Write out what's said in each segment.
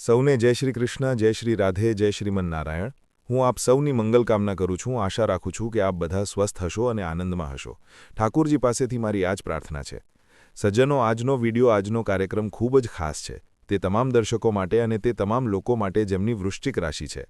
સૌને જય શ્રી કૃષ્ણ, જય શ્રી રાધે, જય શ્રીમન નારાયણ। હું આપ સૌની મંગલ કામના કરું છું। આશા રાખું છું કે આપ બધા સ્વસ્થ હશો અને આનંદમાં હશો। ઠાકુરજી પાસેથી મારી આ જ પ્રાર્થના છે। સજ્જનો, આજનો વિડિયો, આજનો કાર્યક્રમ ખૂબ જ ખાસ છે। તે તમામ દર્શકો માટે અને તે તમામ લોકો માટે જેમની વૃશ્ચિક રાશિ છે।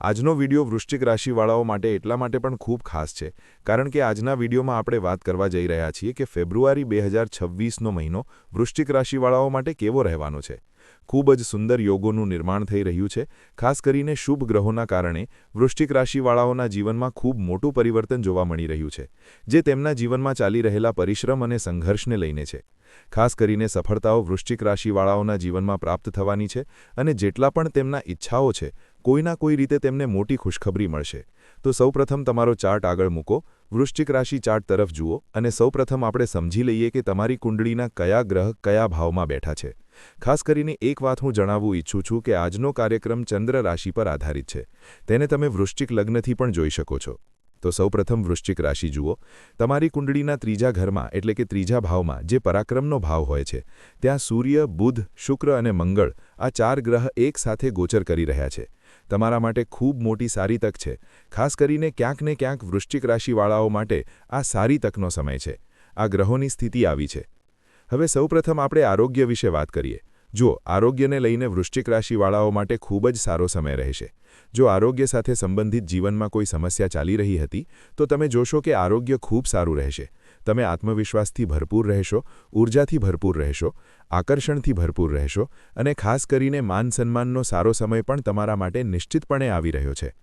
આજનો વિડિયો વૃશ્ચિક રાશિવાળાઓ માટે એટલા માટે પણ ખૂબ ખાસ છે કારણ કે આજના વિડિયોમાં આપણે વાત કરવા જઈ રહ્યા છીએ કે ફેબ્રુઆરી 2026નો મહિનો વૃશ્ચિક રાશિવાળાઓ માટે કેવો રહેવાનો છે। ખૂબ જ સુંદર યોગોનું નિર્માણ થઈ રહ્યું છે। ખાસ કરીને શુભ ગ્રહોના કારણે વૃશ્ચિક રાશિવાળાઓના જીવનમાં ખૂબ મોટું પરિવર્તન જોવા મળી રહ્યું છે, જે તેમના જીવનમાં ચાલી રહેલા પરિશ્રમ અને સંઘર્ષને લઈને છે। ખાસ કરીને સફળતાઓ વૃશ્ચિક રાશિવાળાઓના જીવનમાં પ્રાપ્ત થવાની છે અને જેટલા પણ તેમના ઈચ્છાઓ છે, કોઈના કોઈ રીતે તેમને મોટી ખુશખબરી મળશે। તો સૌપ્રથમ તમારો ચાર્ટ આગળ મૂકો, વૃશ્ચિક રાશિ ચાર્ટ તરફ જુઓ અને સૌપ્રથમ આપણે સમજી લઈએ કે તમારી કુંડળીના કયા ગ્રહ કયા ભાવમાં બેઠા છે। ખાસ કરીને એક વાત હું જણાવવું ઈચ્છું છું કે આજનો કાર્યક્રમ ચંદ્ર રાશિ પર આધારિત છે। તેને તમે વૃશ્ચિક લગ્નથી પણ જોઈ શકો છો। તો સૌપ્રથમ વૃશ્ચિક રાશિ જુઓ, તમારી કુંડળીના ત્રીજા ઘરમાં એટલે કે ત્રીજા ભાવમાં જે પરાક્રમનો ભાવ હોય છે, ત્યાં સૂર્ય, બુધ, શુક્ર અને મંગળ આ ચાર ગ્રહ એક સાથે ગોચર કરી રહ્યા છે। તમારા માટે ખૂબ મોટી સારી તક છે। ખાસ કરીને ક્યાંક ને ક્યાંક વૃશ્ચિક રાશિવાળાઓ માટે આ સારી તકનો સમય છે। આ ગ્રહોની સ્થિતિ આવી છે। હવે સૌપ્રથમ આપણે આરોગ્ય વિશે વાત કરીએ। જો આરોગ્યને લઈને વૃશ્ચિક રાશિવાળાઓ માટે ખૂબ જ સારો સમય રહેશે। જો આરોગ્ય સાથે સંબંધિત જીવનમાં કોઈ સમસ્યા ચાલી રહી હતી, તો તમે જોશો કે આરોગ્ય ખૂબ સારું રહેશે। તમે આત્મવિશ્વાસથી ભરપૂર રહેશો, ઊર્જાથી ભરપૂર રહેશો, આકર્ષણથી ભરપૂર રહેશો અને ખાસ કરીને માન સન્માનનો સારો સમય પણ તમારા માટે નિશ્ચિતપણે આવી રહ્યો છે।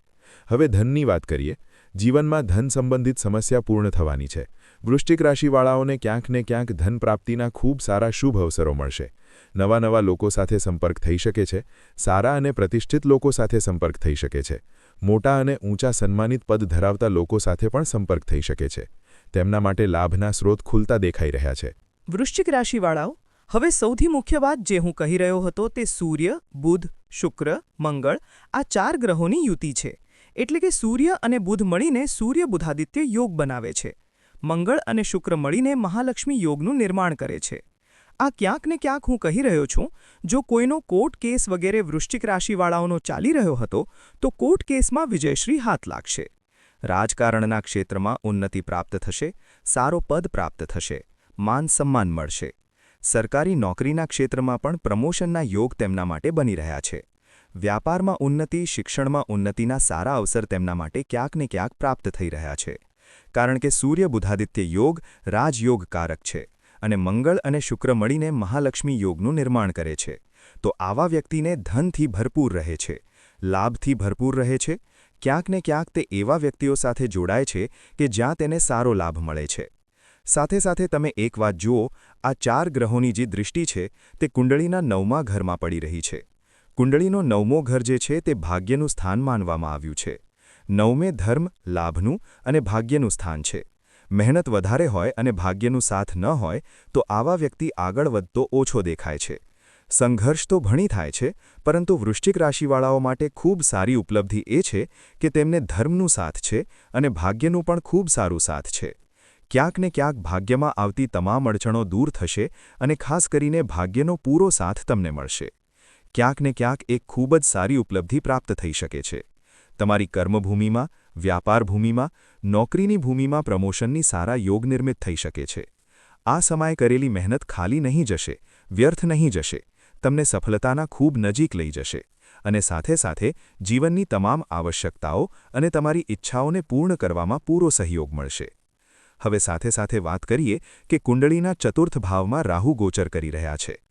હવે ધનની વાત કરીએ। જીવનમાં ધન સંબંધિત સમસ્યા પૂર્ણ થવાની છે। વૃશ્ચિક રાશિવાળાઓને ક્યાંક ને ક્યાંક ધન પ્રાપ્તિના ખૂબ સારા શુભ અવસરો મળશે। નવા લોકો સાથે સંપર્ક થઈ શકે છે। સારા અને પ્રતિષ્ઠિત લોકો સાથે સંપર્ક થઈ શકે છે। મોટા અને ઊંચા સન્માનિત પદ ધરાવતા લોકો સાથે પણ સંપર્ક થઈ શકે છે। તેમના માટે લાભના સ્રોત ખુલતા દેખાઈ રહ્યા છે। વૃશ્ચિક રાશિવાળાઓ, હવે સૌથી મુખ્ય વાત જે હું કહી રહ્યો હતો તે સૂર્ય, બુધ, શુક્ર, મંગળ આ ચાર ગ્રહોની યુતિ છે। એટલે કે સૂર્ય અને બુધ મળીને સૂર્ય બુધાદિત્ય યોગ બનાવે છે। મંગળ અને શુક્ર મળીને મહાલક્ષ્મી યોગનું નિર્માણ કરે છે। આ ક્યાંક ને ક્યાંક હું કહી રહ્યો છું, જો કોઈનો કોર્ટ કેસ વગેરે વૃશ્ચિક રાશિવાળાઓનો ચાલી રહ્યો હતો તો કોર્ટ કેસમાં વિજયશ્રી હાથ લાગશે। રાજકારણના ક્ષેત્રમાં ઉન્નતિ પ્રાપ્ત થશે, સારો પદ પ્રાપ્ત થશે, માન સન્માન મળશે। સરકારી નોકરીના ક્ષેત્રમાં પણ પ્રમોશનના યોગ તેમના માટે બની રહ્યા છે। વ્યાપારમાં ઉન્નતિ, શિક્ષણમાં ઉન્નતિના સારા અવસર તેમના માટે ક્યાંક ને ક્યાંક પ્રાપ્ત થઈ રહ્યા છે, કારણ કે સૂર્ય બુધાદિત્ય યોગ રાજયોગકારક છે અને મંગળ અને શુક્ર મળીને મહાલક્ષ્મી યોગનું નિર્માણ કરે છે। તો આવા વ્યક્તિને ધનથી ભરપૂર રહે છે, લાભથી ભરપૂર રહે છે। ક્યાંક ને ક્યાંક તે એવા વ્યક્તિઓ સાથે જોડાય છે કે જ્યાં તેને સારો લાભ મળે છે। સાથે સાથે તમે એક વાત જુઓ, આ ચાર ગ્રહોની જે દૃષ્ટિ છે તે કુંડળીના 9મા ઘરમાં પડી રહી છે। કુંડળીનો 9મો ઘર જે છે તે ભાગ્યનું સ્થાન માનવામાં આવ્યું છે। 9મે ધર્મ, લાભનું અને ભાગ્યનું સ્થાન છે। મહેનત વધારે હોય અને ભાગ્યનું સાથ ન હોય તો આવા વ્યક્તિ આગળ વધતો ઓછો દેખાય છે। સંઘર્ષ તો ઘણી થાય છે, પરંતુ વૃશ્ચિક રાશિવાળાઓ માટે ખૂબ સારી ઉપલબ્ધિ એ છે કે તેમને ધર્મનું સાથ છે અને ભાગ્યનું પણ ખૂબ સારું સાથ છે। ક્યાંક ને ક્યાંક ભાગ્યમાં આવતી તમામ અડચણો દૂર થશે અને ખાસ કરીને ભાગ્યનો પૂરો સાથ તમને મળશે। ક્યાંક ને ક્યાંક એક ખૂબ જ સારી ઉપલબ્ધિ પ્રાપ્ત થઈ શકે છે। તમારી કર્મભૂમિમાં, વ્યાપાર ભૂમિમાં, નોકરીની ભૂમિમાં પ્રમોશનની સારા યોગ નિર્મિત થઈ શકે છે। આ સમયે કરેલી મહેનત ખાલી નહીં જશે, વ્યર્થ નહીં જશે, તમને સફળતાના ખૂબ નજીક લઈ જશે અને સાથે સાથે જીવનની તમામ આવશ્યકતાઓ અને તમારી ઈચ્છાઓને પૂર્ણ કરવામાં પૂરો સહયોગ મળશે। હવે સાથે સાથે વાત કરીએ કે કુંડળીના ચતુર્થ ભાવમાં રાહુ ગોચર કરી રહ્યા છે।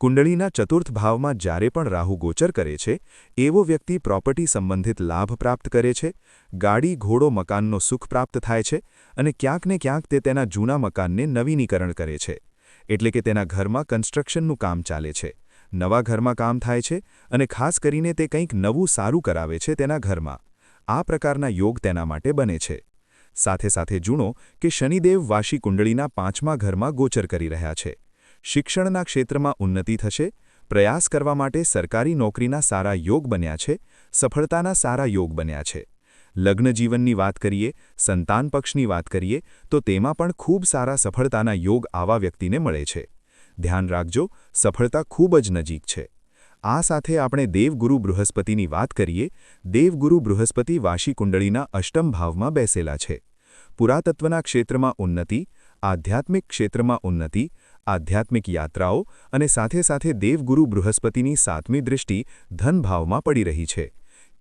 કુંડળીના ચતુર્થ ભાવમાં જ્યારે પણ રાહુ ગોચર કરે છે, એવો વ્યક્તિ પ્રોપર્ટી સંબંધિત લાભ પ્રાપ્ત કરે છે, ગાડી, ઘોડો, મકાનનો સુખ પ્રાપ્ત થાય છે અને ક્યાંક ને ક્યાંક તે તેના જૂના મકાનને નવીનીકરણ કરે છે। એટલે કે તેના ઘરમાં કન્સ્ટ્રક્શનનું કામ ચાલે છે, નવા ઘરમાં કામ થાય છે અને ખાસ કરીને તે કંઈક નવું સારું કરાવે છે તેના ઘરમાં। આ પ્રકારના યોગ તેના માટે બને છે। સાથે સાથે જુઓ કે શનિદેવ વાશી કુંડળીના 5મા ઘરમાં ગોચર કરી રહ્યા છે। શિક્ષણના ક્ષેત્રમાં ઉન્નતિ થશે, પ્રયાસ કરવા માટે સરકારી નોકરીના સારા યોગ બન્યા છે, સફળતાના સારા યોગ બન્યા છે। લગ્ન જીવનની વાત કરીએ, સંતાન પક્ષની વાત કરીએ તો તેમાં પણ ખૂબ સારા સફળતાના યોગ આવા વ્યક્તિને મળે છે। ધ્યાન રાખજો, સફળતા ખૂબ જ નજીક છે। આ સાથે આપણે દેવગુરુ બૃહસ્પતિની વાત કરીએ. દેવગુરુ બૃહસ્પતિ વાશી કુંડળીના અષ્ટમ ભાવમાં બેસેલા છે. પુરાતત્વના ક્ષેત્રમાં ઉન્નતિ, આધ્યાત્મિક ક્ષેત્રમાં ઉન્નતિ, આધ્યાત્મિક યાત્રાઓ અને સાથે સાથે દેવગુરુ બૃહસ્પતિની 7મી દૃષ્ટિ ધનભાવમાં પડી રહી છે.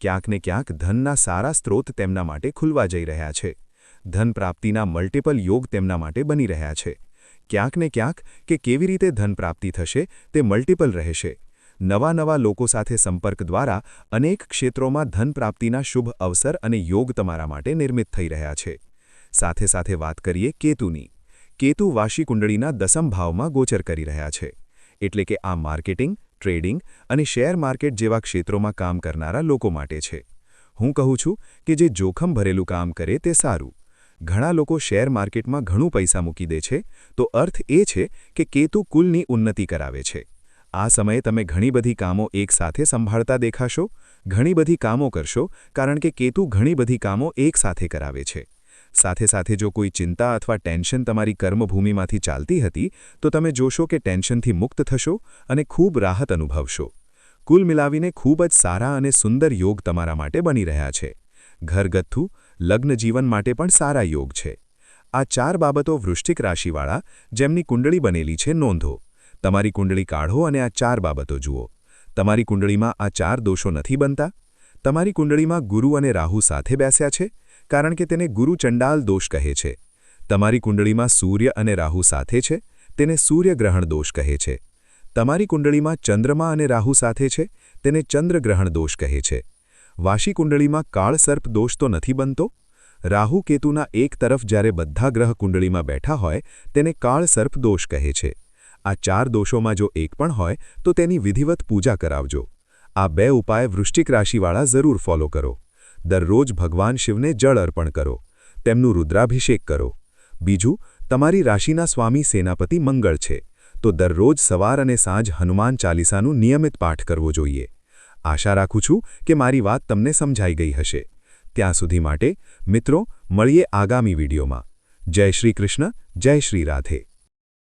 ક્યાંક ને ક્યાંક ધનના સારા સ્ત્રોત તેમના માટે ખુલવા જઈ રહ્યા છે. ધન પ્રાપ્તિના મલ્ટિપલ યોગ તેમના માટે બની રહ્યા છે. ક્યાંક ને ક્યાંક કે કેવી રીતે ધન પ્રાપ્તિ થશે તે મલ્ટિપલ રહેશે. નવા લોકો સાથે સંપર્ક દ્વારા અનેક ક્ષેત્રોમાં ધન પ્રાપ્તિના શુભ અવસર અને યોગ તમારા માટે નિર્મિત થઈ રહ્યા છે. સાથે સાથે વાત કરીએ કેતુની. કેતુ વાશી કુંડળીના 10મ ભાવમાં ગોચર કરી રહ્યા છે. એટલે કે આ માર્કેટિંગ, ટ્રેડિંગ અને શેર માર્કેટ જેવા ક્ષેત્રોમાં કામ કરનારા લોકો માટે છે. હું કહું છું કે જે જોખમ ભરેલું કામ કરે તે સારું. ઘણા લોકો શેર માર્કેટમાં ઘણું પૈસા મૂકી દે છે, તો અર્થ એ છે કે કેતુ કુલની ઉન્નતિ કરાવે છે. આ સમયે તમે ઘણી બધી કામો એકસાથે સંભાળતા દેખાશો, ઘણી બધી કામો કરશો, કારણ કે કેતુ ઘણી બધી કામો એકસાથે કરાવે છે. સાથે સાથે જો કોઈ ચિંતા અથવા ટેન્શન તમારી કર્મભૂમિમાંથી ચાલતી હતી, તો તમે જોશો કે ટેન્શનથી મુક્ત થશો અને ખૂબ રાહત અનુભવશો. કુલ મિલાવીને ખૂબ જ સારા અને સુંદર યોગ તમારા માટે બની રહ્યા છે. ઘરગથ્થુ, લગ્ન જીવન માટે પણ સારા યોગ છે. આ 4 બાબતો વૃશ્ચિક રાશિવાળા જેમની કુંડળી બનેલી છે નોંધો. તમારી કુંડળી કાઢો અને આ 4 બાબતો જુઓ. તમારી કુંડળીમાં આ 4 દોષો નથી બનતા. તમારી કુંડળીમાં ગુરુ અને રાહુ સાથે બેસ્યા છે, કારણ કે તેને ગુરુ ચંડાલ દોષ કહે છે. તમારી કુંડળીમાં સૂર્ય અને રાહુ સાથે છે, તેને સૂર્યગ્રહણ દોષ કહે છે. તમારી કુંડળીમાં ચંદ્રમા અને રાહુ સાથે છે, તેને ચંદ્રગ્રહણ દોષ કહે છે. વાશી કુંડળીમાં કાળ સર્પ દોષ તો નથી બનતો. રાહુ કેતુના એક તરફ જ્યારે બધા ગ્રહ કુંડળીમાં બેઠા હોય તેને કાળ સર્પ દોષ કહે છે. આ 4 દોષોમાં જો એક પણ હોય તો તેની વિધિવત પૂજા કરાવજો. આ 2 ઉપાય વૃશ્ચિક રાશિવાળા જરૂર ફોલો કરો. દરરોજ ભગવાન શિવને જળ અર્પણ કરો. તેમનું રુદ્રાભિષેક કરો. બીજું, તમારી રાશિના સ્વામી સેનાપતિ મંગળ છે, તો દરરોજ સવાર અને સાંજ હનુમાન ચાલીસાનું નિયમિત પાઠ કરવો જોઈએ. આશા રાખું છું કે મારી વાત તમને સમજાઈ ગઈ હશે. ત્યાં સુધી માટે મિત્રો મળીએ આગામી વિડીયોમાં. જય શ્રી કૃષ્ણ, જય શ્રી રાધે.